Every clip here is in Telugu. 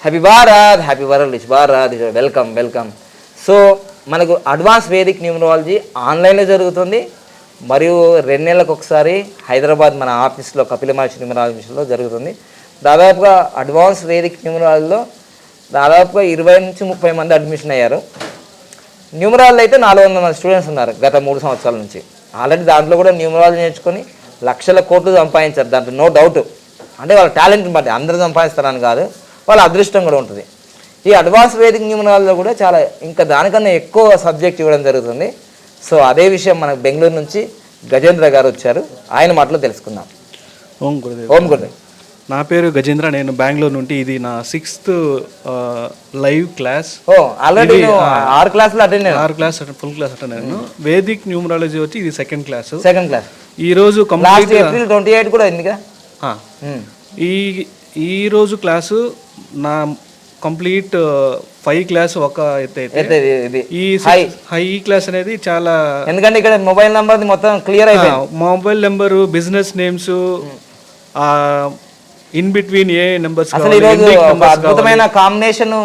Happy Bharat rich Bharat welcome. So మనకు అడ్వాన్స్ వేదిక్ న్యూమరాలజీ ఆన్లైన్లో జరుగుతుంది, మరియు 2 నెలలకు ఒకసారి హైదరాబాద్ మన ఆఫీస్లో కపిల మహర్షి న్యూమరాలజీలో జరుగుతుంది. దాదాపుగా అడ్వాన్స్ వేదిక్ న్యూమరాలజీలో దాదాపుగా 20 నుంచి 30 మంది అడ్మిషన్ అయ్యారు. న్యూమరాలజీ అయితే 400 మంది స్టూడెంట్స్ ఉన్నారు గత 3 సంవత్సరాల నుంచి. ఆల్రెడీ దాంట్లో కూడా న్యూమరాలజీ నేర్చుకొని లక్షల కోట్లు సంపాదించారు, దాంట్లో నో డౌట్. అంటే వాళ్ళ టాలెంట్ని బట్టి అందరూ సంపాదిస్తారని కాదు, వాళ్ళ అదృష్టం కూడా ఉంటుంది. ఈ అడ్వాన్స్ వేదిక్ న్యూమరాలజీలో కూడా చాలా ఇంకా దానికన్నా ఎక్కువ సబ్జెక్ట్ ఇవ్వడం జరుగుతుంది. సో అదే విషయం మనకు బెంగళూరు నుంచి గజేంద్ర గారు వచ్చారు, ఆయన మాటలో తెలుసుకుందాం. ఓం గురుదేవ్. నా పేరు గజేంద్ర, నేను బెంగళూరు నుండి. ఇది నా 6th లైవ్ క్లాస్. ఆల్రెడీ 6 క్లాసులు అటెండ్ అయ్యాను. 6 క్లాస్ ఫుల్ క్లాస్ అటెండ్ అయ్యాను. వేదిక్ న్యూమరాలజీ వచ్చి ఇది సెకండ్ క్లాస్. ఈ రోజు కంప్లీట్ ఏప్రిల్ 28 కూడా అయింది కదా. ఈ రోజు క్లాసు నా కంప్లీట్ 5 క్లాస్ ఒక ఎత్తైతే ఈ హై క్లాస్ అనేది చాలా, ఎందుకంటే ఇక్కడ మొబైల్ నెంబర్ మొత్తం క్లియర్ అయిపోయింది. Mobile number, business names, in between A numbers, అసలు ఈ రోజు అద్భుతమైన కాంబినేషన్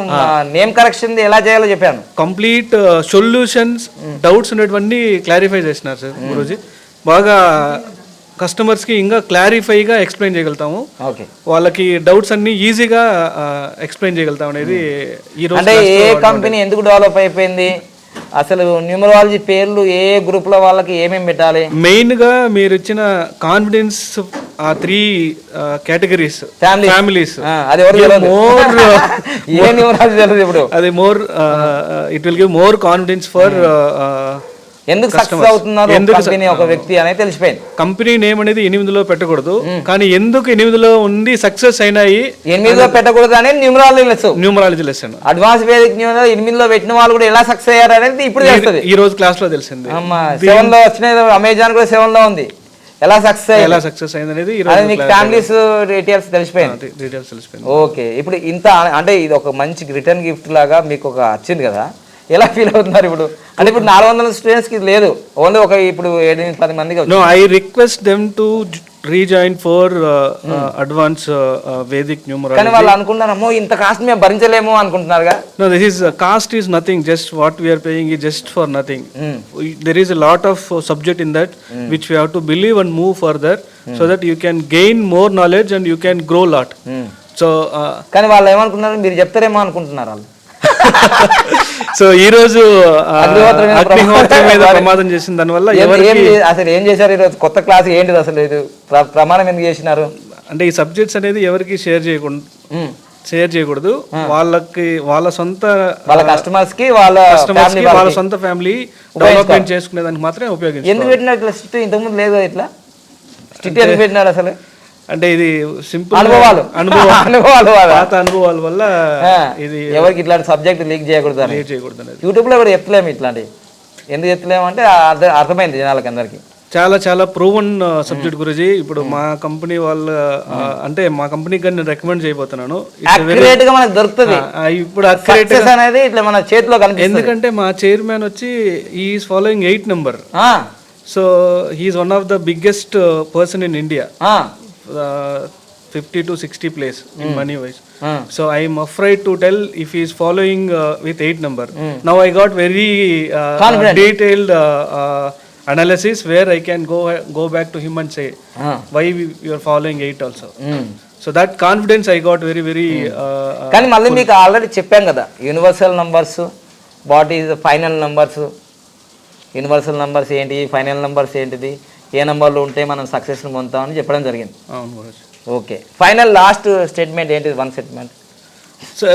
నేమ్ కరెక్షన్ ఎలా చేయాలో చెప్పాను. కంప్లీట్ సొల్యూషన్స్, డౌట్స్ ఉన్నటువంటి క్లారిఫై చేసినారు సార్ గురూజీ. బాగా కస్టమర్స్కి ఇంకా క్లారిఫైగా ఎక్స్ప్లెయిన్ చేయగలుగుతాము, వాళ్ళకి డౌట్స్ అన్ని ఈజీగా ఎక్స్ప్లెయిన్ చేయగలుగుతాం అనేది ఈరోజు. అంటే ఏ కంపెనీ ఎందుకు డెవలప్ అయిపోయింది, అసలు న్యూమరాలజీ పేర్లు ఏ గ్రూప్ లో వాళ్ళకి ఏమేమి పెట్టాలి, మెయిన్ గా మీరు ఇచ్చిన కాన్ఫిడెన్స్ ఆ 3 కేటగిరీస్ ఫ్యామిలీస్, అది more it will give more confidence for ఎందుకు సక్సెస్ అవుతున్నారు కంపెనీ ఒక వ్యక్తి అనేది తెలిసిపోయింది. కంపెనీ నేమ్ అనేది 8లో పెట్టకూడదు, కానీ ఎందుకు 8లో ఉండి సక్సెస్ అయినాయి 8లో పెట్టకూడదు అనేది numerology lesson. Advance Vedic numerology 8లో పెట్టిన వాళ్ళు కూడా ఎలా సక్సెస్ అయ్యారు అనేది ఇప్పుడు తెలుస్తుంది. ఈ రోజు క్లాస్ లో తెలిసింది. 7 లో వచ్చిన అమెజాన్ కూడా 7 లో ఉంది, ఎలా సక్సెస్ అయింది అనేది ఫ్యామిలీస్ డీటెయిల్స్ తెలిసిపోయింది. ఓకే, ఇప్పుడు ఇంత అంటే ఇది ఒక మంచి రిటర్న్ గిఫ్ట్ లాగా మీకు ఒక వచ్చింది కదా, ఎలా ఫీల్ అవుతున్నారు ఇప్పుడు? అంటే ఇప్పుడు 400 స్టూడెంట్స్ కి లేదు, ఓన్లీ ఒక ఇప్పుడు 7-10 మందికి. No, I request them to rejoin for advance Vedic numerology. కానీ వాళ్ళు అనుకుంటున్నారమ్మో ఇంత కాస్ట్ మేము భరించలేము అనుకుంటున్నారుగా. No, this is cost is nothing, just what we are paying is just for nothing. There is a lot of subject in that which we have to believe and move further so that you can gain more knowledge and you can grow lot. So కానీ వాళ్ళు ఏమనుకుంటున్నారు, మీరు చెప్తారేమో అనుకుంటున్నారు వాళ్ళు. సో ఈ రోజు అగ్నిహోత్రం మీద ప్రమాదం చేసిన దానివల్ల అసలు ఏం చేశారు ఈరోజు కొత్త క్లాస్ ఏంటిది, అసలు ఇది ప్రమాణం ఎందుకు చేసినారు? అంటే ఈ సబ్జెక్ట్స్ అనేది ఎవరికి షేర్ చేయకూడదు, వాళ్ళకి వాళ్ళ సొంత కస్టమర్స్ కి వాళ్ళ సొంత ఫ్యామిలీ డెవలప్మెంట్ చేసుకునే దానికి మాత్రమే ఉపయోగించారు. ఎందుకు పెట్టినారు ఇట్లా స్టిట్? ఇంతకుముందు లేదు ఇట్లా స్టిట్ ఎందుకు పెట్టినారు అసలు? అంటే ఇది సింపుల్ అనుభవాలు పాత అనుభవాల వల్ల ఇది ఎవరికి ఇట్లాంటి సబ్జెక్ట్ లీక్ చేయకూడదు. యూట్యూబ్ లో కూడా చెప్తలేము ఇట్లాంటివి. ఎందుకు చెప్తలేము అంటే అర్థమైంది జనాలకి అందరికి. చాలా చాలా ప్రూవన్ సబ్జెక్ట్ గురించి. ఇప్పుడు మా కంపెనీ వాళ్ళ అంటే మా కంపెనీకి నేను రికమెండ్ చేయబోతున్నాను. మనకు దొరుకుతుంది ఇప్పుడు అనేది ఇట్లా మన చేతిలో కనిపిస్తుంది. ఎందుకంటే మా చైర్మన్ వచ్చి is following 8 number. So he is one of the biggest person in India, 50 to 60 place in money wise. So I am afraid to tell if he is following with 8 number. Now I got very detailed analysis where I can go back to him and say why you are following 8 also. So that confidence I got very కానీ మళ్ళీ మీకు ఆల్రెడీ చెప్పాం కదా, universal numbers, what is final numbers. Universal numbers ఏంటి, ఫైనల్ నంబర్స్ ఏంటిది, ఏ నెంబర్లో ఉంటే మనం సక్సెస్ని పొందుతామని చెప్పడం జరిగింది. ఓకే, ఫైనల్ లాస్ట్ స్టేట్మెంట్ ఏంటిది? One statement. So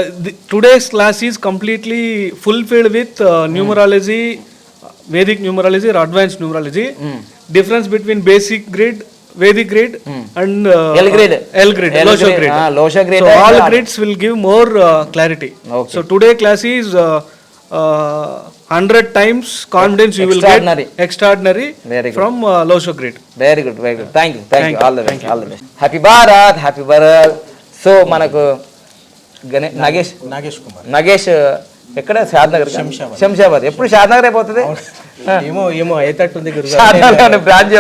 today's class is completely fulfilled with numerology, Vedic numerology or advanced numerology. Difference between basic grade, Vedic grade and L grade, Losha grade. So all grades will give more clarity. Okay. So today class is 100 times confidence you will get extraordinary from Losha grade. Very good. Thank you. All the best. Happy Bharat. So manaku Nagesh ఎక్కడ? షాద్నగర్, శంషాబాద్. ఎప్పుడు షాద్నగర్ అయిపోతుంది బ్రాంచ్.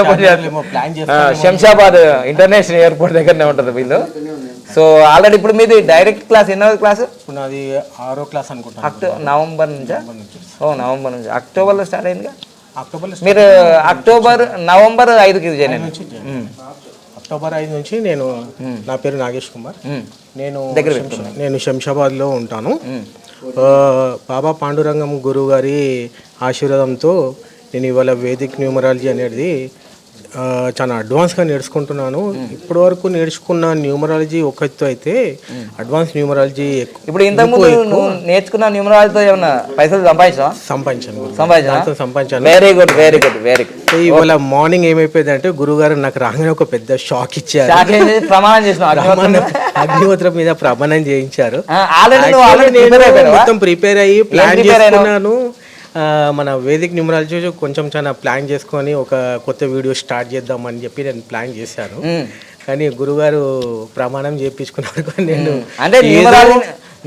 శంషాబాద్ ఇంటర్నేషనల్ ఎయిర్పోర్ట్ దగ్గరనే ఉంటుంది వీళ్ళు. సో ఆల్రెడీ ఇప్పుడు మీది డైరెక్ట్ క్లాస్ ఎన్నో క్లాసు? ఇప్పుడు నాది 6వ క్లాస్ అనుకుంటాను. నవంబర్ నుంచా? నవంబర్ నుంచి. అక్టోబర్లో స్టార్ట్ అయిందిగా. అక్టోబర్లో మీరు నవంబర్ 5కి జాయిన్ అయ్యారు. అక్టోబర్ 5 నుంచి నేను, నా పేరు నాగేష్ కుమార్, నేను శంషాబాద్లో ఉంటాను. బాబా పాండురంగం గురువు గారి ఆశీర్వాదంతో నేను ఇవాళ వేదిక్ న్యూమరాలజీ అనేది చాలా అడ్వాన్స్గా నేర్చుకుంటున్నాను. ఇప్పటి వరకు నేర్చుకున్న న్యూమరాలజీ ఒక ఎత్తు అయితే అడ్వాన్స్ న్యూమరాలజీ ఇప్పుడు ఇంతకుముందు నువ్వు నేర్చుకున్న న్యూమరాలజీతో ఏమన్నా పైసలు సంపాదించాను. Very good very good very good. ఇవాళ మార్నింగ్ ఏమైపోయింది అంటే గురుగారు నాకు రాగానే ఒక పెద్ద షాక్ ఇచ్చారు. ప్రమాణం చేసిన అగ్నిహోత్రం మీద ప్రమాణం చేయించారు. మొత్తం ప్రిపేర్ అయ్యి ప్లాన్ చేసుకున్నాను. మన వేదిక్ న్యూమరాలజీ కొంచెం చాలా ప్లాన్ చేసుకొని ఒక కొత్త వీడియో స్టార్ట్ చేద్దామని చెప్పి నేను ప్లాన్ చేశాను. కానీ గురుగారు ప్రమాణం చేయించుకున్నారు. నేను అంటే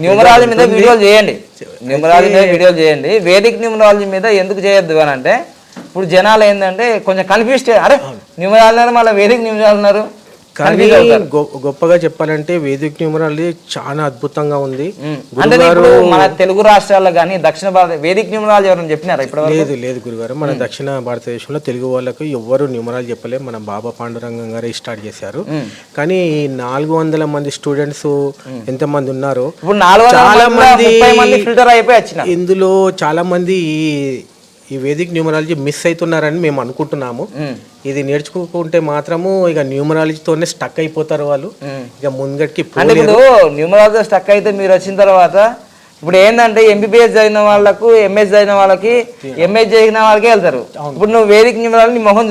న్యూమరాలజీ మీద వీడియోలు చేయండి, న్యూమరాలజీ మీద వీడియోలు చేయండి. వేదిక్ న్యూమరాలజీ మీద ఎందుకు చేయొద్దు అని అంటే ఇప్పుడు జనాలు ఏంటంటే కొంచెం కన్ఫ్యూజ్, అరే న్యూమరాలజీ మళ్ళీ వేదిక్ న్యూమరాలజీ అన్నారు. కానీ గొప్పగా చెప్పాలంటే వేదిక్ న్యూమరాలజీ చాలా అద్భుతంగా ఉంది. అంటే మన తెలుగు రాష్ట్రాల్లో కానీ దక్షిణ భారత వేదిక్ న్యూమరాలజీ ఎవరైనా చెప్పినారా ఇప్పుడు? లేదు గురుగారు, మన దక్షిణ భారతదేశంలో తెలుగు వాళ్ళకు ఎవ్వరు న్యూమరాలజీ చెప్పలేదు. మన బాబా పాండురంగం గారే స్టార్ట్ చేశారు. కానీ 400 మంది స్టూడెంట్స్ ఎంతమంది ఉన్నారో చాలా మంది ఫిల్టర్ అయిపోయి వచ్చిన ఇందులో చాలా మంది ఈ వేదిక్ న్యూమరాలజీ మిస్ అవుతున్నారని మేము అనుకుంటున్నాము. ఇది నేర్చుకుంటే మాత్రము ఇక న్యూమరాలజీతోనే స్టక్ అయిపోతారు వాళ్ళు. ఇక ముంగటికి ఇప్పుడు న్యూమరాలజీ స్టక్ అయితే మీరు వచ్చిన తర్వాత ఇప్పుడు ఏంటంటే ఎంబీబీఎస్ చదివిన వాళ్ళకు, ఎంఎస్ చదివిన వాళ్ళకి, ఎంఎస్ చదివిన వాళ్ళకి వెళ్తారు. ఇప్పుడు నువ్వు వేదిక్ న్యూమరాలజీ నీ మొహం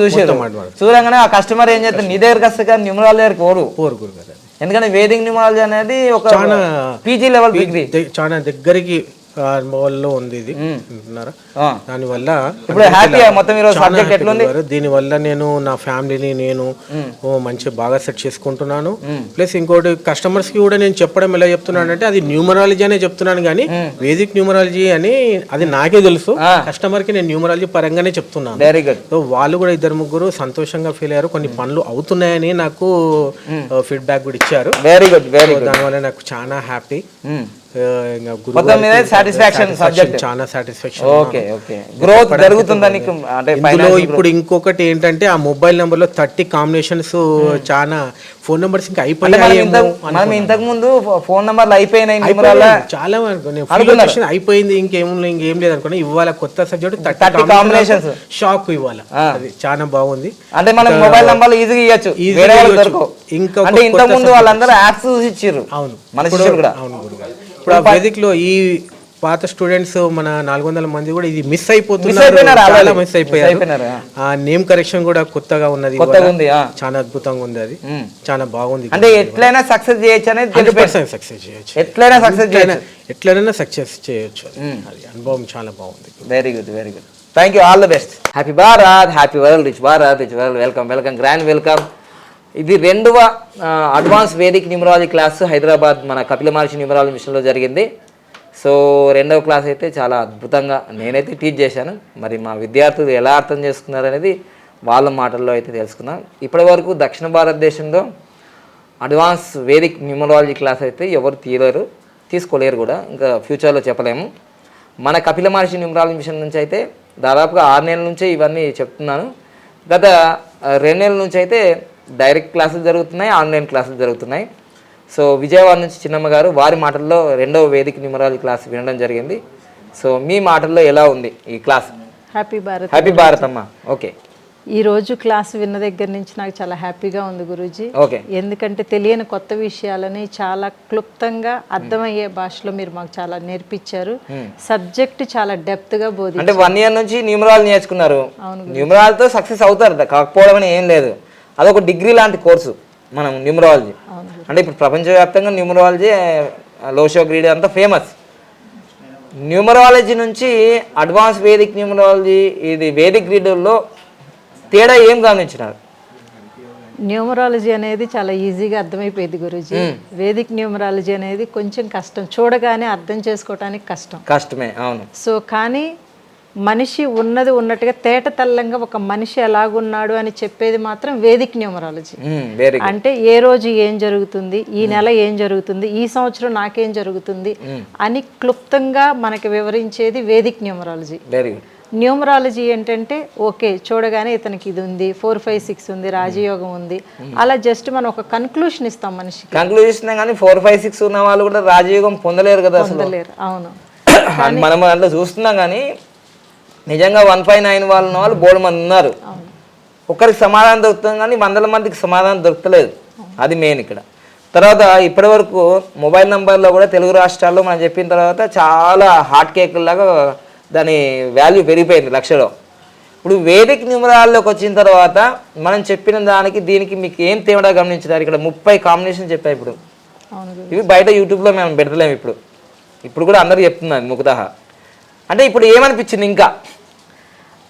చూడగానే ఆ కస్టమర్ ఏం చేస్తారు, నీ దగ్గరికి వస్తే కానీ న్యూమరాలజీ దగ్గరికి పోరు గురుగారు. ఎందుకంటే వేదిక్ న్యూమరాలజీ అనేది ఒక పీజీ లెవెల్ డిగ్రీ, చాలా దగ్గరికి అనుభవాల్లో ఉంది ఇది అంటున్నారా. దానివల్ల దీనివల్ల నేను నా ఫ్యామిలీని నేను మంచి బాగా సెట్ చేసుకుంటున్నాను. ప్లస్ ఇంకోటి కస్టమర్స్ కి కూడా నేను చెప్పడం ఎలా చెప్తున్నాను అంటే అది న్యూమరాలజీ అనే చెప్తున్నాను కానీ వేదిక్ న్యూమరాలజీ అని అది నాకే తెలుసు. కస్టమర్ కి నేను న్యూమరాలజీ పరంగానే చెప్తున్నాను. Very good. సో వాళ్ళు కూడా 2-3 సంతోషంగా ఫీల్ అయ్యారు. కొన్ని పనులు అవుతున్నాయని నాకు ఫీడ్బ్యాక్ కూడా ఇచ్చారు. Very good very good. దానివల్ల నాకు చాలా హ్యాపీ. చాలా సాటిస్ఫాక్షన్. Okay okay. గ్రోత్ జరుగుతుందని అంటే ఇప్పుడు ఇంకొకటి ఏంటంటే ఆ మొబైల్ నంబర్ లో 30 కాంబినేషన్స్ చాలా ఫోన్ నంబర్స్ ఇంకా అయిపోయాయి. మనం ఇంతకు ముందు ఫోన్ నంబర్లు అయిపోయినాయి చాలా అయిపోయింది, ఇంకేం లేదు అనుకున్నా. ఇవాళ కొత్త సబ్జెక్ట్ 30 కాంబినేషన్స్ షాక్ ఇవాళ అది చాలా బాగుంది. అంటే మనం మొబైల్ నంబర్లు ఈజీగా ఇవ్వచ్చు. ఇంకా అంటే ఇంతకు ముందు వాళ్ళందరూ యాప్స్ చూసి ఇచ్చారు. అవును మన శిష్యులు కూడా. అవును గురుగారు. ఇప్పుడు ఆ వేదిక్ లో ఈ పాత స్టూడెంట్స్ మన 400 మంది కూడా ఇది మిస్ అయిపోతున్నారు. మిస్ అయిపోయారు. ఆ నేమ్ కరెక్షన్ కూడా కొత్తగా ఉన్నది, చాలా అద్భుతంగా ఉంది. అది చాలా బాగుంది. అంటే ఎట్లయినా సక్సెస్ చేయొచ్చు అనేది 100% సక్సెస్ చేయొచ్చు. ఎట్లయినా సక్సెస్ చేయొచ్చు. అది అనుభవం చాలా బాగుంది. Very good very good. Thank you. All the best. Happy Bharat, happy world, rich Bharat, rich world. Welcome welcome, grand welcome. ఇది 2వ advance Vedic numerology class Hyderabad మన కపిల మహర్షి న్యూమరాలజీ మిషన్లో జరిగింది. సో 2వ క్లాస్ అయితే చాలా అద్భుతంగా నేనైతే టీచ్ చేశాను. మరి మా విద్యార్థులు ఎలా అర్థం చేసుకున్నారు అనేది వాళ్ళ మాటల్లో అయితే తెలుసుకున్నాం. ఇప్పటి వరకు దక్షిణ భారతదేశంలో అడ్వాన్స్ వేదిక్ న్యూమరాలజీ క్లాస్ అయితే ఎవరు తీసుకోలేరు కూడా, ఇంకా ఫ్యూచర్లో చెప్పలేము. మన కపిల మహర్షి న్యూమరాలజీ మిషన్ నుంచి అయితే దాదాపుగా 6 నెలల నుంచే ఇవన్నీ చెప్తున్నాను. గత 2 నెలల నుంచి అయితే డైరెక్ట్ క్లాసులు జరుగుతున్నాయి, ఆన్లైన్ క్లాసులు జరుగుతున్నాయి. సో విజయవాడ నుంచి చిన్నమ్మ గారు వారి మాటల్లో 2వ వేదిక న్యూమరాలజీ క్లాస్ వినడం జరిగింది. సో మీ మాటల్లో ఎలా ఉంది ఈ క్లాస్? హ్యాపీ భారత్ అమ్మ. ఓకే. ఈరోజు క్లాస్ విన్న దగ్గర నుంచి నాకు చాలా హ్యాపీగా ఉంది గురూజీ. ఓకే. ఎందుకంటే తెలియని కొత్త విషయాలని చాలా క్లుప్తంగా అర్థమయ్యే భాషలో మీరు మాకు చాలా నేర్పించారు. సబ్జెక్ట్ చాలా డెప్త్గా బోధించారు. అంటే 1 ఇయర్ నుంచి న్యూమరాలజీ నేర్చుకున్నారు. న్యూమరాలజీతో సక్సెస్ అవుతారు, కాకపోవడం అని ఏం లేదు. అదొక డిగ్రీ లాంటి కోర్సు మనం న్యూమరాలజీ. అంటే ఇప్పుడు ప్రపంచవ్యాప్తంగా న్యూమరాలజీ లోషో గ్రీడ్ అంతా ఫేమస్. న్యూమరాలజీ నుంచి అడ్వాన్స్ వేదిక్ న్యూమరాలజీ ఇది వేదిక్ గ్రీడ్లో తేడా ఏం గమనించినారు? న్యూమరాలజీ అనేది చాలా ఈజీగా అర్థమైపోయింది గురూజీ. వేదిక్ న్యూమరాలజీ అనేది కొంచెం కష్టం, చూడగానే అర్థం చేసుకోవడానికి కష్టమే. అవును. సో కానీ మనిషి ఉన్నది ఉన్నట్టుగా తేట తెల్లంగా ఒక మనిషి ఎలాగున్నాడు అని చెప్పేది మాత్రం వేదిక్ న్యూమరాలజీ. వెరీ అంటే ఏ రోజు ఏం జరుగుతుంది, ఈ నెల ఏం జరుగుతుంది, ఈ సంవత్సరం నాకేం జరుగుతుంది అని క్లుప్తంగా మనకి వివరించేది Vedic numerology. Very good. Numerology ఏంటంటే ఓకే చూడగానే ఇతనికి ఇది ఉంది, 4, 5, 6 ఉంది, రాజయోగం ఉంది, అలా జస్ట్ మనం ఒక కన్క్లూషన్ ఇస్తాం మనిషికి. కంక్లూజన్ ఇస్తున్నాం కానీ 4, 5, 6 ఉన్న వాళ్ళు కూడా రాజయోగం పొందలేరు కదా అసలు. పొందలేరు. అవును. మనం దాంట్లో చూస్తున్నాం కానీ నిజంగా 1.9 వాళ్ళు ఉన్న వాళ్ళు బోల్డ్ మంది ఉన్నారు. ఒక్కరికి సమాధానం దొరుకుతుంది కానీ వందల మందికి సమాధానం దొరకలేదు. అది మెయిన్ ఇక్కడ. తర్వాత ఇప్పటి వరకు మొబైల్ నెంబర్లో కూడా తెలుగు రాష్ట్రాల్లో మనం చెప్పిన తర్వాత చాలా హాట్ కేక్ లాగా దాని వాల్యూ పెరిగిపోయింది లక్షలో. ఇప్పుడు వేదిక్ న్యూమరాల్లోకి వచ్చిన తర్వాత మనం చెప్పిన దానికి దీనికి మీకు ఏం తేడా గమనించారు? ఇక్కడ 30 కాంబినేషన్ చెప్పాయి. ఇప్పుడు ఇవి బయట యూట్యూబ్లో మేము పెడతలేము. ఇప్పుడు కూడా అందరూ చెప్తున్నారు ముఖతః. అంటే ఇప్పుడు ఏమనిపించింది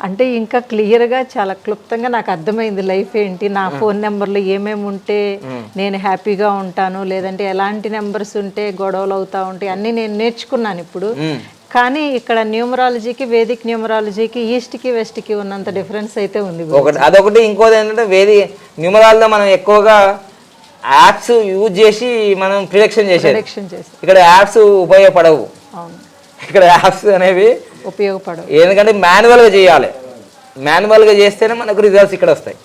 అంటే ఇంకా క్లియర్గా చాలా క్లుప్తంగా నాకు అర్థమైంది లైఫ్ ఏంటి, నా ఫోన్ నెంబర్లో ఏమేమి ఉంటే నేను హ్యాపీగా ఉంటాను, లేదంటే ఎలాంటి నెంబర్స్ ఉంటే గొడవలు అవుతూ ఉంటాయి అన్నీ నేను నేర్చుకున్నాను ఇప్పుడు. కానీ ఇక్కడ న్యూమరాలజీకి వేదిక్ న్యూమరాలజీకి ఈస్ట్కి వెస్ట్కి ఉన్నంత డిఫరెన్స్ అయితే ఉంది. అదొకటి. ఇంకోటి ఏంటంటే న్యూమరాల్లో మనం ఎక్కువగా యాప్స్ యూజ్ చేసి మనం ప్రిడిక్షన్ చేసేది. ఇక్కడ యాప్స్ ఉపయోగపడవు. ఇక్కడ యాప్స్ అనేవి ఉపయోగపడవు. ఎందుకంటే మాన్యువల్గా చేయాలి. మాన్యువల్గా చేస్తేనే మనకు రిజల్ట్స్ ఇక్కడ వస్తాయి.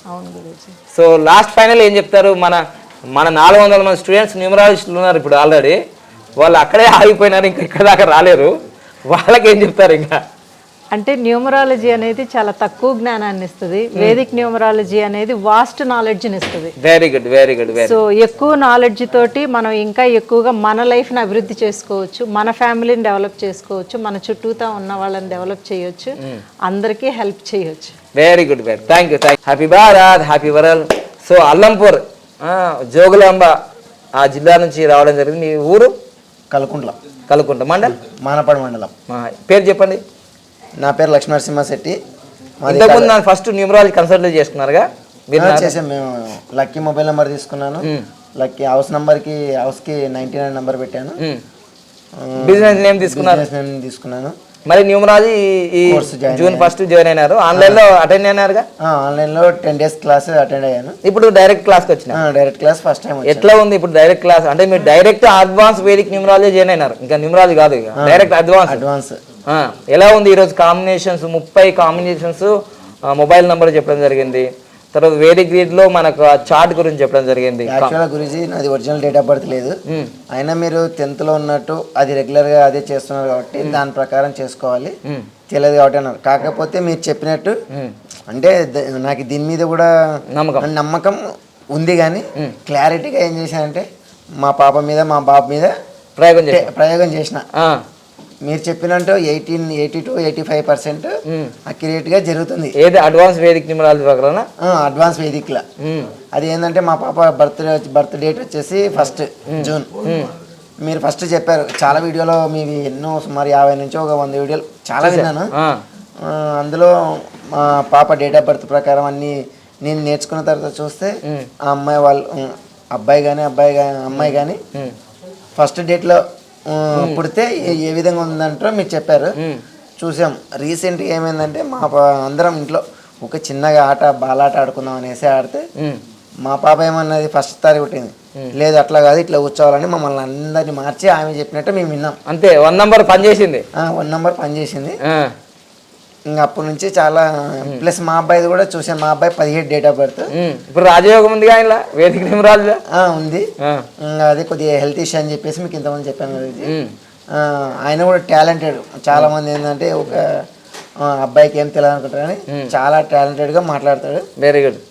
సో లాస్ట్ ఫైనల్ ఏం చెప్తారు? మన 400 మంది స్టూడెంట్స్ న్యూమరాలజిస్టులు ఉన్నారు ఇప్పుడు ఆల్రెడీ. వాళ్ళు అక్కడే ఆగిపోయినారు, ఇంకా ఇక్కడ దాకా రాలేరు. వాళ్ళకి ఏం చెప్తారు? ఇంకా అంటే న్యూమరాలజీ అనేది చాలా తక్కువ జ్ఞానాన్ని ఇస్తుంది, వేదిక్ న్యూమరాలజీ అనేది వాస్ట్ నాలెడ్జ్ని ఇస్తుంది. Very good, very good. So ఎక్కువ నాలెడ్జ్ తోటి మనం ఇంకా ఎక్కువగా మన లైఫ్ని అభివృద్ధి చేసుకోవచ్చు, మన ఫ్యామిలీని డెవలప్ చేసుకోవచ్చు, మన చుట్టూతా ఉన్న వాళ్ళని డెవలప్ చేయొచ్చు, అందరికీ హెల్ప్ చేయొచ్చు. Very good, very thank you. Happy Bharat, happy వరల్. So Allampur Jogulamba ఆ జిల్లా నుంచి రావడం జరిగింది. మీ ఊరు? కలుకుంట మండల్, మానపాడు మండలం. పేరు చెప్పండి. నా పేరు లక్ష్మీనరసింహ శెట్టి. ఇంతకుముందు నాకు ఫస్ట్ న్యూమరాలజీ కన్సల్ట్ చేసుకున్నారా? చేసాం మేము. లక్కీ మొబైల్ నెంబర్ తీసుకున్నాను. లక్కీ హౌస్కి 99 నెంబర్ పెట్టాను. బిజినెస్ నేమ్ తీసుకున్నాను. మరి న్యూమరాలజీ జూన్ 1 జాయిన్ అయినారు. ఆన్లైన్లో అటెండ్ అయినారుగా? ఆన్లైన్లో 10 days క్లాస్ అటెండ్ అయ్యాను. ఇప్పుడు డైరెక్ట్ క్లాస్కి వచ్చిన? Direct class first time. ఎట్లా ఉంది ఇప్పుడు డైరెక్ట్ క్లాస్? అంటే మీరు direct advance Vedic numerology join అయినారు, ఇంకా న్యూమరాలజీ కాదు, డైరెక్ట్ అడ్వాన్స్. ఎలా ఉంది ఈరోజు కాంబినేషన్స్? 30 కాంబినేషన్స్ మొబైల్ నెంబర్ చెప్పడం జరిగింది. తర్వాత వేదిక్ గ్రీడ్లో మనకు చార్ట్ గురించి చెప్పడం జరిగింది. యాక్చువల్గా గురించి నాది ఒరిజినల్ డేట్ ఆఫ్ బర్త్ లేదు. అయినా మీరు 10th లో ఉన్నట్టు అది రెగ్యులర్గా అదే చేస్తున్నారు కాబట్టి దాని ప్రకారం చేసుకోవాలి, తెలియదు కాబట్టి అన్నారు. కాకపోతే మీరు చెప్పినట్టు అంటే నాకు దీని మీద కూడా నమ్మకం ఉంది. కానీ క్లారిటీగా ఏం చేశానంటే మా పాప మీద మా బాబు మీద ప్రయోగం చేసిన. మీరు చెప్పినట్టు 82-85% అక్యురేట్ గా జరుగుతుంది. ఏది అడ్వాన్స్ వేదిక్ న్యూమరాలజీ ప్రకారం? అడ్వాన్స్ వేదిక్ లా. అది ఏంటంటే మా పాప బర్త్ డేట్ వచ్చేసి 1 జూన్. మీరు ఫస్ట్ చెప్పారు చాలా వీడియోలో, మీవి ఎన్నో సుమారు 50 నుంచి ఒక 100 వీడియోలు చాలా విన్నాను. అందులో మా పాప డేట్ ఆఫ్ బర్త్ ప్రకారం అన్ని నేను నేర్చుకున్న తర్వాత చూస్తే ఆ అమ్మాయి వాళ్ళు అమ్మాయి కానీ ఫస్ట్ డేట్లో పుడితే ఏ విధంగా ఉందంటారో మీరు చెప్పారు, చూసాం. రీసెంట్గా ఏమైందంటే మా అందరం ఇంట్లో ఒక చిన్నగా బాలాట ఆడుకుందాం అనేసి ఆడితే మా పాప ఏమన్నది 1st తారీఖు పుట్టింది. లేదు అట్లా కాదు ఇట్లా కూర్చోవాలని మమ్మల్ని అందరినీ మార్చి ఆమె చెప్పినట్టు మేము విన్నాం. అంతే 1 నెంబర్ పనిచేసింది. 1 నెంబర్ పనిచేసింది. ఇంకా అప్పటి నుంచి చాలా ప్లస్ మా అబ్బాయిది కూడా చూసాను. మా అబ్బాయి 17 డేట్ ఆఫ్ బర్త్. ఇప్పుడు రాజయోగం ఉంది ఆయన వేదిక న్యూమరాలజీ ఉంది. అదే కొద్దిగా హెల్త్ ఇష్యూ అని చెప్పేసి మీకు ఇంతమంది చెప్పాను కదా. ఆయన కూడా టాలెంటెడ్. చాలా మంది ఏంటంటే ఒక అబ్బాయికి ఏం తెలియదు అనుకుంటారు కానీ చాలా టాలెంటెడ్ గా మాట్లాడతాడు. Very good.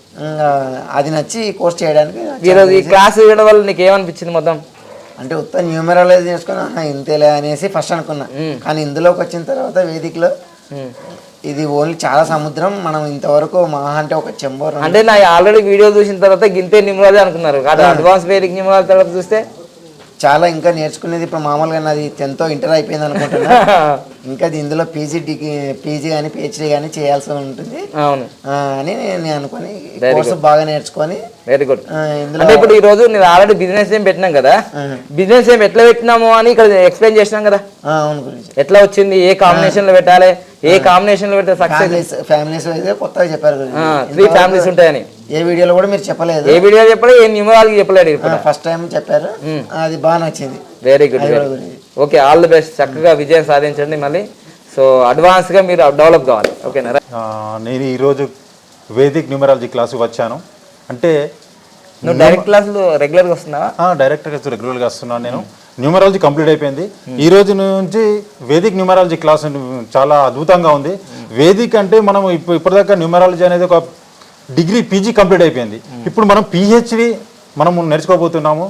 అది నచ్చి కోర్స్ చేయడానికి. ఈరోజు ఈ క్లాస్ ఇవ్వడం వల్ల నీకు ఏమనిపించింది? మొత్తం అంటే ఉత్త న్యూమరాలజీ చేసుకుని ఇంతేలే అనేసి ఫస్ట్ అనుకున్నా. కానీ ఇందులోకి వచ్చిన తర్వాత వేదికలో ఇది ఓన్లీ చాలా సముద్రం. మనం ఇంతవరకు మహా అంటే ఒక చెంబర్. అంటే నా ఆల్రెడీ వీడియో చూసిన తర్వాత గింతే న్యూమరాలజీ అనుకున్నారు, అడ్వాన్స్ వేదిక్ న్యూమరాలజీ తర్వాత చూస్తే చాలా ఇంకా నేర్చుకునేది. ఇప్పుడు మామూలుగా నాది 10th ఇంటర్ అయిపోయింది అనుకుంటున్నా. ఇంకా ఇందులో పీజీ కానీ పిహెచ్డీ కానీ చేయాల్సి ఉంటుంది అని నేను అనుకుని కోర్సు బాగా నేర్చుకొని. Very good. అంటే ఇప్పుడు ఈ రోజు నేను ఆల్రెడీ బిజినెస్ ఏం పెట్టినాం కదా, బిజినెస్ ఏం ఎట్లా పెట్టినాము అని ఇక్కడ ఎక్స్ప్లెయిన్ చేసినాం కదా. అవును గురించి ఎట్లా వచ్చింది, ఏ కాంబినేషన్ లో పెట్టాలి, ఏ కాంబినేషన్ లో పెడితే సక్సెస్. ఫ్యామిలీస్ అయితే కొత్తగా చెప్పారు గురూజీ. 3 ఫ్యామిలీస్ ఉంటాయని ఏ వీడియోలో కూడా మీరు చెప్పలేదు, ఏ వీడియో చెప్పలేదు, ఏ న్యూమరాలజీ చెప్పలేదు. ఫస్ట్ టైం చెప్పారు, అది బాగా నచ్చింది. Very good. Okay, all the best. చక్కగా విజయం సాధించండి మళ్ళీ. సో అడ్వాన్స్గా మీరు డెవలప్ కావాలి. ఓకేనా? నేను ఈరోజు వేదిక్ న్యూమరాలజీ క్లాస్కి వచ్చాను. అంటే నువ్వు డైరెక్ట్ క్లాసులు రెగ్యులర్గా వస్తున్నావా? డైరెక్ట్గా రెగ్యులర్గా వస్తున్నాను. నేను న్యూమరాలజీ కంప్లీట్ అయిపోయింది. ఈ రోజు నుంచి వేదిక్ న్యూమరాలజీ క్లాస్ చాలా అద్భుతంగా ఉంది. వేదిక్ అంటే మనం ఇప్పటిదాకా న్యూమరాలజీ అనేది ఒక డిగ్రీ పీజీ కంప్లీట్ అయిపోయింది. ఇప్పుడు మనం పిహెచ్డి మనము నేర్చుకోబోతున్నాము.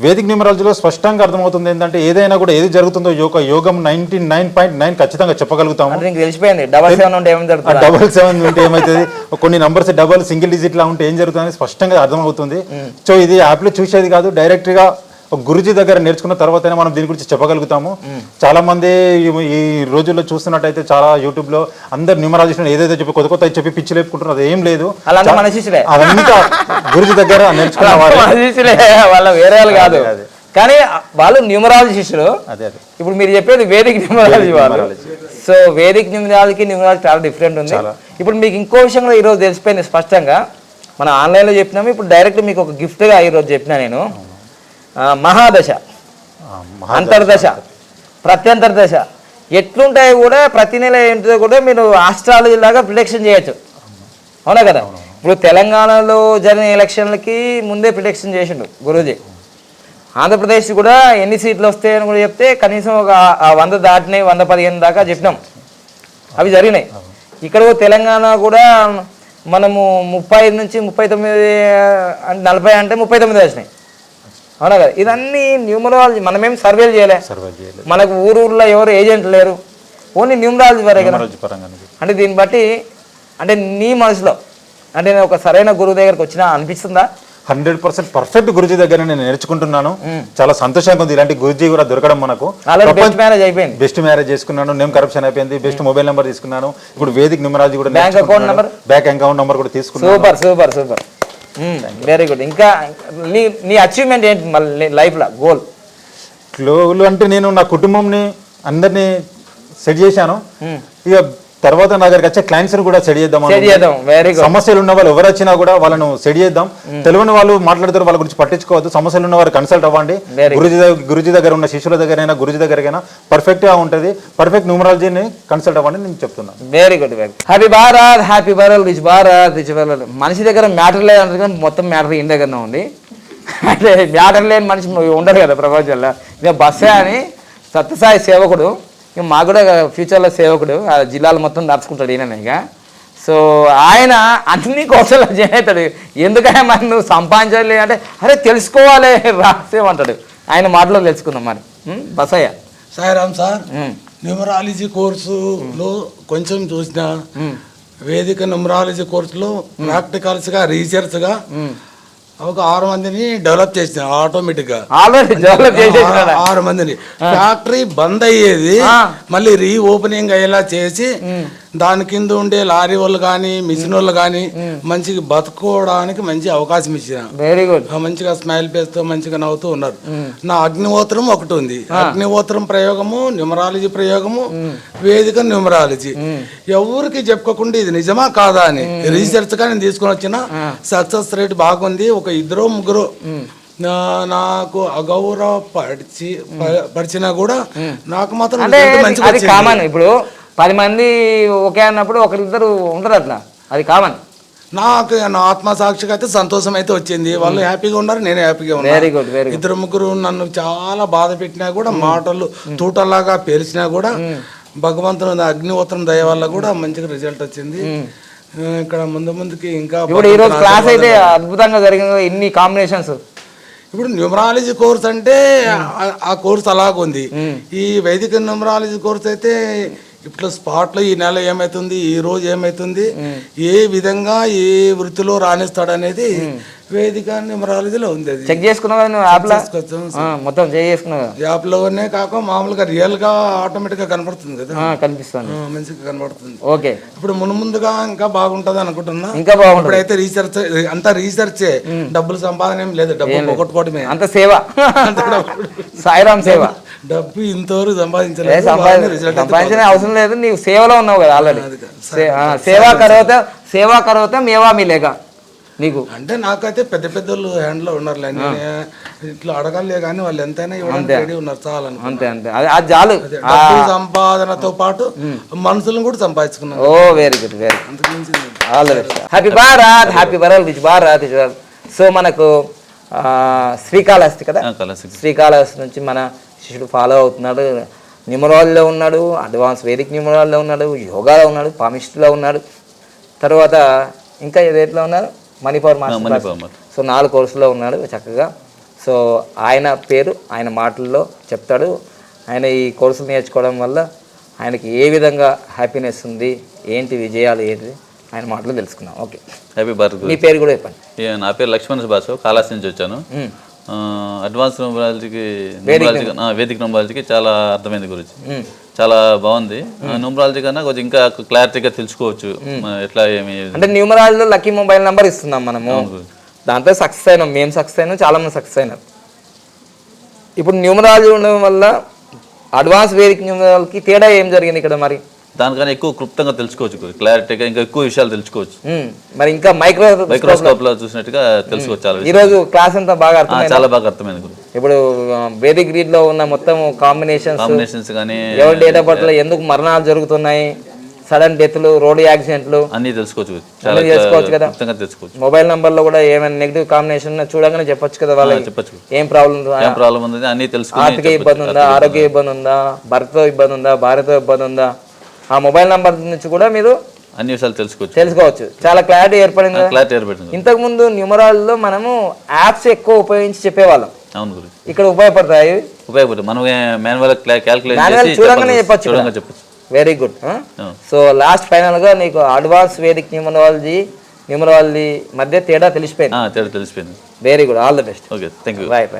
వేదిక్ న్యూమరాలజీలో స్పష్టంగా అర్థమవుతుంది ఏంటంటే ఏదైనా కూడా ఏది జరుగుతుందో యోగం 99.9 ఖచ్చితంగా చెప్పగలుగుతాము. తెలిసిపోయింది. 77 ఉంటే ఏమవుతుంది, కొన్ని నంబర్స్ డబల్ సింగిల్ డిజిట్ లా ఉంటే ఏం జరుగుతుంది స్పష్టంగా అర్థమవుతుంది. సో ఇది యాప్లో చూసేది కాదు, డైరెక్ట్ గా గురుజీ దగ్గర నేర్చుకున్న తర్వాతనే మనం దీని గురించి చెప్పగలుగుతాము. చాలా మంది ఈ రోజుల్లో చూస్తున్నట్టయితే చాలా యూట్యూబ్ లో అందరు న్యూమరాలజిస్ట్ ఏదైతే చెప్పి కొత్త కొత్త చెప్పి పిచ్చి లేపుకుంటున్నారు, అది ఏం లేదు. అదంతా గురుజీ దగ్గర నేర్చుకున్న వాళ్ళ వేరే వాళ్ళు కాదు, కానీ వాళ్ళు న్యూమరాలజీ శిష్యులు. ఇప్పుడు మీరు చెప్పేది వేదిక్ న్యూమరాలజీ వాళ్ళు. సో వేదిక్ న్యూమరాలజీకి న్యూమరాలజీ చాలా డిఫరెంట్ ఉంది. ఇప్పుడు మీకు ఇంకో విషయం కూడా ఈరోజు తెలిసిపోయింది స్పష్టంగా. మనం ఆన్లైన్లో చెప్పినాము, ఇప్పుడు డైరెక్ట్ మీకు ఒక గిఫ్ట్గా ఈరోజు చెప్పినా నేను. మహాదశ, అంతర్దశ, ప్రత్యంతర్దశ ఎట్లుంటాయో కూడా ప్రతి నెల ఏంటో కూడా మీరు ఆస్ట్రాలజీ లాగా ప్రిడిక్షన్ చేయొచ్చు. అవునా కదా? ఇప్పుడు తెలంగాణలో జరిగిన ఎలక్షన్లకి ముందే ప్రిడిక్షన్ చేసిండు గురూజీ. ఆంధ్రప్రదేశ్ కూడా ఎన్ని సీట్లు వస్తాయని కూడా చెప్తే కనీసం ఒక 100 దాటినాయి, 115 దాకా చెప్పినాం. అవి జరిగినాయి. ఇక్కడ తెలంగాణ కూడా మనము 35 నుంచి 39, 40 అంటే 39 వచ్చినాయి. అవునా కదా? ఇదన్నీ న్యూమరాలజీ. మనమేం సర్వేలు చేయలే, మనకు ఊరూర్లో ఎవరు ఏజెంట్ లేరు, ఓన్లీ న్యూమరాలజీ వరే కదా. అంటే దీన్ని బట్టి అంటే నీ మనసులో అంటే నేను ఒక సరైన గురువు దగ్గరకు వచ్చినా అనిపిస్తుందా? 100% పర్ఫెక్ట్ గురుజీ దగ్గర నేను నేర్చుకుంటున్నాను. చాలా సంతోషంగా ఉంది ఇలాంటి గురుజీ కూడా దొరకడం మనకు. బెస్ట్ మ్యారేజ్ అయిపోయింది, బెస్ట్ మ్యారేజ్ చేసుకున్నాను, నేమ్ కరప్షన్ అయిపోయింది, బెస్ట్ మొబైల్ నెంబర్ తీసుకున్నాను. ఇప్పుడు వేదిక్ న్యూమరాలజీ కూడా బ్యాంక్ అకౌంట్ నెంబర్ కూడా తీసుకున్నాను. Super super super, very good. ఇంకా నీ అచీవ్మెంట్ ఏంటి మళ్ళీ లైఫ్లో గోల్ అంటే నేను నా కుటుంబంని అందరినీ సెట్ చేశాను. ఇక తర్వాత నా దగ్గరికి వచ్చే క్లయింట్స్ కూడా సెట్ చేద్దాం. సమస్యలు ఉన్న వాళ్ళు ఎవరు వచ్చినా కూడా వాళ్ళను సెట్ చేద్దాం. తెలియని వాళ్ళు మాట్లాడతారు, వాళ్ళ గురించి పట్టించుకోవద్దు. సమస్యలు ఉన్న వారు కన్సల్ట్ అవ్వండి. గురుజీ దగ్గర ఉన్న శిష్యుల దగ్గరైనా గురుజీ దగ్గరైనా పర్ఫెక్ట్ గా ఉంటుంది. పర్ఫెక్ట్ న్యూమరాలజీని కన్సల్ట్ అవ్వండి నేను చెప్తున్నాను. Very good, very happy Bharat, happy Bharat, rich Bharat, rich Bharat. మనిషి దగ్గర మ్యాటర్ లేదంటే కానీ మొత్తం మ్యాటర్ ఇంటి దగ్గరనే ఉంది. అంటే మ్యాటర్ లేని మనిషి ఉండరు కదా ప్రపంచంలో. ఇక బస్సే అని సత్యసాయి సేవకుడు, ఇక మాకు కూడా ఫ్యూచర్లో సేవకుడు, ఆ జిల్లాలు మొత్తం నడుచుకుంటాడు ఈయన. ఇక సో ఆయన అన్ని కోసాలు జాయిన్ అవుతాడు. ఎందుకంటే మరి నువ్వు సంపాదించాలి అంటే అరే తెలుసుకోవాలి రాసేమంటాడు. ఆయన మాటలో తెలుసుకుందాం మరి. బసయ్య సాయిరామ్ సార్, న్యూమరాలజీ కోర్సులో కొంచెం చూసిన వేదిక న్యూమరాలజీ కోర్సులో ప్రాక్టికల్స్గా రీసెర్చ్గా ఒక 6 మందిని డెవలప్ చేసిన ఆటోమేటిక్ గా. 6 మందిని ఫ్యాక్టరీ బంద్ అయ్యేది మళ్ళీ రీఓపెనింగ్ అయ్యేలా చేసి దాని కింద ఉండే లారీ వాళ్ళు కానీ మిషన్ వాళ్ళు కానీ మంచిగా బతుకోవడానికి మంచి అవకాశం ఇచ్చిన. Very good. మంచిగా స్మైల్ ఫేస్ తో మంచిగా నవ్వుతూ ఉన్నారు. నా అగ్నిహోత్రం ఒకటి ఉంది. అగ్నిహోత్రం ప్రయోగము, న్యూమరాలజీ ప్రయోగము, వేదిక న్యూమరాలజీ. ఎవరికి చెప్పుకోకుండా ఇది నిజమా కాదా అని రీసెర్చ్ గా నేను తీసుకొని వచ్చిన. సక్సెస్ రేట్ బాగుంది. ఒక 2-3 నాకు అగౌరవ పరిచినా కూడా నాకు మాత్రం మంచి కామన్. ఇప్పుడు 10 మంది ఒకే అన్నప్పుడు ఒకరిద్దరు ఉంటారు, అట్లా అది కామన్. నాకు నా ఆత్మసాక్షిగా అయితే సంతోషం అయితే వచ్చింది. వాళ్ళు హ్యాపీగా ఉన్నారు, నేను హ్యాపీగా ఉన్నాను. 2-3 నన్ను చాలా బాధ పెట్టినా కూడా, మాటలు తూటల్లాగా పేల్చినా కూడా భగవంతుని అగ్నిహోత్రం దయ వల్ల కూడా మంచిగా రిజల్ట్ వచ్చింది. ఇక్కడ ముందుకి ఇంకా క్లాస్ అయితే అద్భుతంగా జరిగింది. ఇన్ని కాంబినేషన్స్. ఇప్పుడు న్యూమరాలజీ కోర్స్ అంటే ఆ కోర్స్ అలాగుంది. ఈ వైదిక న్యూమరాలజీ కోర్స్ అయితే ఇట్లా స్పాట్లో ఈ నెల ఏమైతుంది, ఈ రోజు ఏమైతుంది, ఏ విధంగా ఏ వృత్తిలో రాణిస్తాడు అనేది వేదిక న్యూమరాలజీలో ఉంది అది. చెక్ చేసుకున్నావు కదా నువ్వు యాప్లో? చేసుకోవచ్చు. మొత్తం చెక్ చేసుకున్నావు కదా? యాప్లోనే కాక మామూలుగా రియల్గా ఆటోమేటిక్గా కనపడుతుంది కదా, కనిపిస్తుంది. మంచిగా కనపడుతుంది. ఓకే, ఇప్పుడు ముందుగా ఇంకా బాగుంటది అనుకుంటున్నా. ఇంకా బాగుంటుంది. ఇప్పుడైతే రీసెర్చ్ అంతా రీసెర్చే, డబ్బులు సంపాదన ఏం లేదు, డబ్బు పోగొట్టుకోవడమే. అంత సేవ, సాయిరామ్ సేవ. డబ్బు ఇంతవరకు సంపాదించలేదు, సంపాదించిన అవసరం లేదు, నీవు సేవలో ఉన్నావు కదా ఆల్రెడీ. సేవా కరోతే మేవా మిలేగా నీకు. అంటే నాకైతే పెద్ద పెద్దోళ్ళు హ్యాండ్ లో ఉన్నారు, ఇట్లా అడగాలే కానీ వాళ్ళు ఎంతైనా ఇవ్వడానికి రెడీ ఉన్నారు, చాలా అంతే అంతే, అది చాలు. డబ్బు సంపాదనతో పాటు మనుషులను కూడా సంపాదించుకున్నారు. ఓ వెరీ గుడ్, వెరీ అంతకుమించి all the best. Happy Bharat, happy world which Bharat. So మనకు శ్రీకాళహస్తి కదా, శ్రీకాళహస్తి నుంచి మన శిష్యుడు ఫాలో అవుతున్నాడు. న్యూమరాలజీలో ఉన్నాడు, అడ్వాన్స్ వేదిక్ న్యూమరాలజీలో ఉన్నాడు, యోగాలో ఉన్నాడు, పామిస్ట్రీలో ఉన్నాడు, తర్వాత ఇంకా ఏదేట్లో ఉన్నారు, మణిపూర్ మాస్టర్. సో 4 కోర్సులో ఉన్నాడు చక్కగా. సో ఆయన పేరు ఆయన మాటల్లో చెప్తాడు. ఆయన ఈ కోర్సులు నేర్చుకోవడం వల్ల ఆయనకి ఏ విధంగా హ్యాపీనెస్ ఉంది, ఏంటి విజయాలు ఏంటి ఆయన మాటలు తెలుసుకుందాం. Okay, happy birth. మీ పేరు కూడా చెప్పండి. నా పేరు లక్ష్మణ్ సుభాష్, కాళహస్తి నుంచి వచ్చాను. అడ్వాన్స్ న్యూమరాలజీకి వేదిక న్యూమరాలజీకి చాలా అర్థమైంది గురించి, చాలా బాగుంది. న్యూమరాలజీ కన్నా కొంచెం ఇంకా క్లారిటీగా తెలుసుకోవచ్చు ఎట్లా ఏమి. అంటే న్యూమరాలజీలో లక్కీ మొబైల్ నెంబర్ ఇస్తున్నాం మనము, దాంతో సక్సెస్ అయినాం, మేము సక్సెస్ అయినాం, చాలా మంది సక్సెస్ అయినారు. ఇప్పుడు న్యూమరాలజీ ఉండడం వల్ల అడ్వాన్స్ వేదిక న్యూమరాలజీకి తేడా ఏం జరిగింది ఇక్కడ మరి? దానికన్నా ఎక్కువ క్లుప్తంగా తెలుసుకోవచ్చు, క్లారిటీగా ఇంకా ఎక్కువ విషయాలు తెలుసుకోవచ్చు. మరి ఇంకా మైక్రోస్కోప్ లో చూసినట్టుగా తెలుసుకోవచ్చు. చాలా ఈ రోజు క్లాస్ అంతా బాగా చాలా బాగా అర్థమైంది. ఇప్పుడు వేదిక్ గ్రీడ్ లో ఉన్న మొత్తం కాంబినేషన్స్ కానీ ఎవరి డేట్ ఆఫ్ బర్త్ లో ఎందుకు మరణాలు జరుగుతున్నాయి, సడన్ డెత్లు, రోడ్ యాక్సిడెంట్లు అన్ని తెలుసుకోవచ్చు, చేసుకోవచ్చు కదా. తెలుసుకోవచ్చు. మొబైల్ నంబర్ లో కూడా ఏమైనా నెగిటివ్ కాంబినేషన్ చూడగానే చెప్పొచ్చు కదా వాళ్ళకి, చెప్పచ్చు ఏం ప్రాబ్లం ఉంది అన్ని తెలుసుకోవచ్చు. ఆర్థిక ఇబ్బంది ఉందా, ఆరోగ్య ఇబ్బంది ఉందా, భర్తతో ఇబ్బంది ఉందా, భార్యతో ఇబ్బంది ఉందా, ఆ మొబైల్ నంబర్ నుంచి కూడా మీరు అన్ని విషయాలు తెలుసుకోవచ్చు. చాలా క్లారిటీ ఏర్పడింది. ఇంతకు ముందు న్యూమరాలజీలో మనము యాప్స్ ఎక్కువ ఉపయోగించి చెప్పేవాళ్ళం. అవును గురు, ఇక్కడ ఉపయోగపడతాయి. మనం మాన్యువల్ క్యాల్కులేట్ చూడంగానే చెప్పచ్చు. Very good. So last final గా నీకు అడ్వాన్స్ వేదిక్ న్యూమరాలజీ మధ్య తేడా తెలిసిపోయింది. తెలిసిపోయింది. Very good, all the best. Okay, thank you. Right.